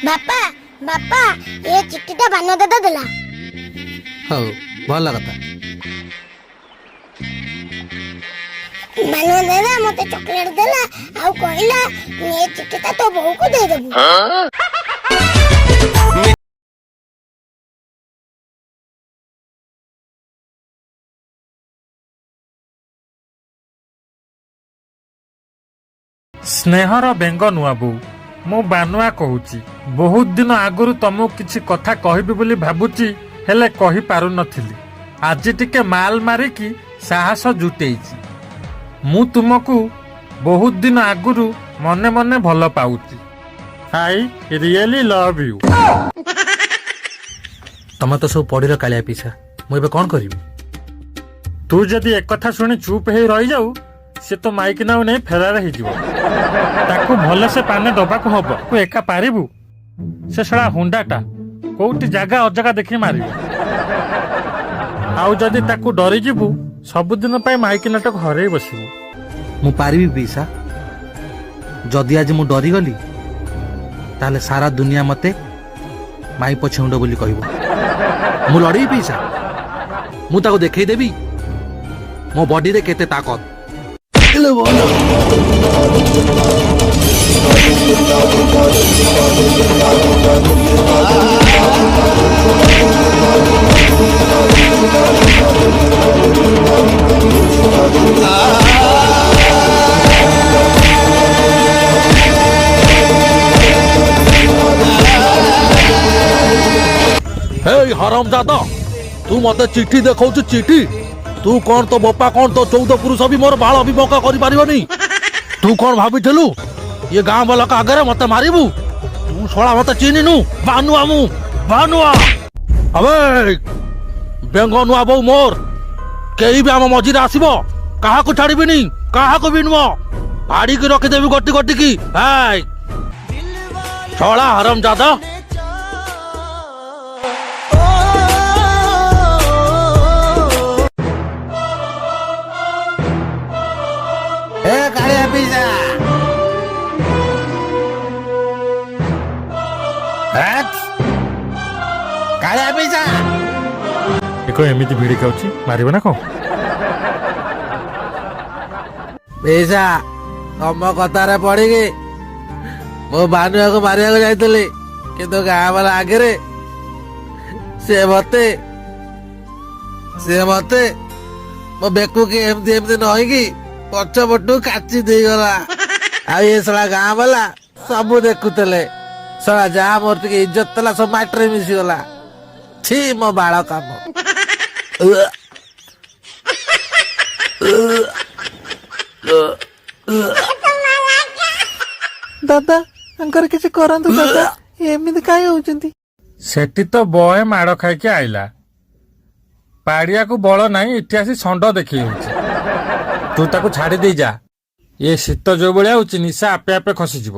ବାପା ବାପା ଏ ଚିଠିଟା ବାନ ଦାଦା ଦେଲା। ହଉ ଭଲ କଥା। ବାନ ଦାଦା ମତେ ଚକୋଲେଟ ଦେଲା ଆଉ କହିଲା ଏ ଚିଠିଟା ତୋ ବୋଉକୁ ଦେଇଦେବୁ। ସ୍ନେହର ବେଙ୍ଗ ନୂଆ ବୋଉ, ମୁଁ ବାନୁଆ କହୁଛି। ବହୁତ ଦିନ ଆଗରୁ ତମକୁ କିଛି କଥା କହିବି ବୋଲି ଭାବୁଛି, ହେଲେ କହିପାରୁନଥିଲି। ଆଜି ଟିକେ ମାଲ ମାରିକି ସାହସ ଜୁଟେଇଛି। ମୁଁ ତୁମକୁ ବହୁତ ଦିନ ଆଗରୁ ମନେ ମନେ ଭଲ ପାଉଛି। I really love you. ତମେ ତ ସବୁ ପଢିର କାଳିଆ ପିଛା, ମୁଁ ଏବେ କଣ କରିବି? ତୁ ଯଦି ଏକଥା ଶୁଣି ଚୁପ୍ ହେଇ ରହିଯାଉ, ସେ ତ ମାଇକିନାକୁ ନେଇ ଫେରାର ହେଇଯିବ। ତାକୁ ଭଲସେ ପାନେ ଦବାକୁ ହବ। ତୁ ଏକା ପାରିବୁ? ସେ ଶଳା ହୁଣ୍ଡାଟା କୋଉଠି ଜାଗା ଅଜାଗା ଦେଖି ମାରିବ। ଆଉ ଯଦି ତାକୁ ଡରିଯିବୁ, ସବୁଦିନ ପାଇଁ ମାଇକିନାଟାକୁ ହରେଇ ବସିବୁ। ମୁଁ ପାରିବି ପିସା? ଯଦି ଆଜି ମୁଁ ଡରିଗଲି, ତାହେଲେ ସାରା ଦୁନିଆ ମତେ ମାଇ ପଛଉଣ୍ଡ ବୋଲି କହିବ। ମୁଁ ଲଢିବି ପିସା, ମୁଁ ତାକୁ ଦେଖେଇଦେବି ମୋ ବଡିରେ କେତେ ତାକତ। हरामजादा, तू मते चिट्ठी देखौछु चिट्ठी? तू कौन तो बोपा कौन तो 14 पुरुष भी मोर बाल भी मौका करि पारिबनी। तू कौन भाबिथलु ये गांव वाला का आगे मते मारिबू? तू सोळा मते चिन्हिनु? बानुआ मु बानुआ। अबे बेंग नुआ बो मोर केही भी हम मझिरे आसीबो, काहा को छाड़ीबिनी, काहा को बिनमो पाड़ी के रखि देबी गट्टी गट्टी की। हाय सोळा हरामजादा। ଏମିତି ଭିଡି ଖାଉଛି, ମାରିବ ନା କଣ? ପଇସା ତମ କଥାରେ ପଡିକି ମୋ ବାନୁଆକୁ ମାରିବାକୁ ଯାଇଥିଲି, କିନ୍ତୁ ଗାଁ ବାଲା ଆଗରେ ସେ ମତେ ମୋ ବେକୁକି ଏମିତି ଏମିତି ନଇକି ପଛ ପଟୁ କାଚି ଦେଇଗଲା। ଆଉ ଏ ଶଳା ଗାଁ ବାଲା ସବୁ ଦେଖୁଥିଲେ। ଶଳା ଯାହା ମୋର ଟିକେ ଇଜ୍ଜତ ଥିଲା ସବୁ ମାଟିରେ ମିଶିଗଲା। ଛି ମୋ ବାଳ କାମ। ଦାଦା ତାଙ୍କର କିଛି କରନ୍ତୁ ଦାଦା, ଏମିତି କାହିଁ ହଉଛନ୍ତି? ସେଠି ତ ବହେ ମାଡ ଖାଇକି ଆଇଲା, ପାଡିଆକୁ ବଳ ନାହିଁ, ଏଠି ଆସି ଷଣ୍ଢ ଦେଖେଇ ହଉଛି। ତୁ ତାକୁ ଛାଡି ଦେଇ ଯା। ଏ ଶୀତ ଯୋଉ ଭଳିଆ ହଉଛି, ନିଶା ଆପେ ଆପେ ଖସିଯିବ।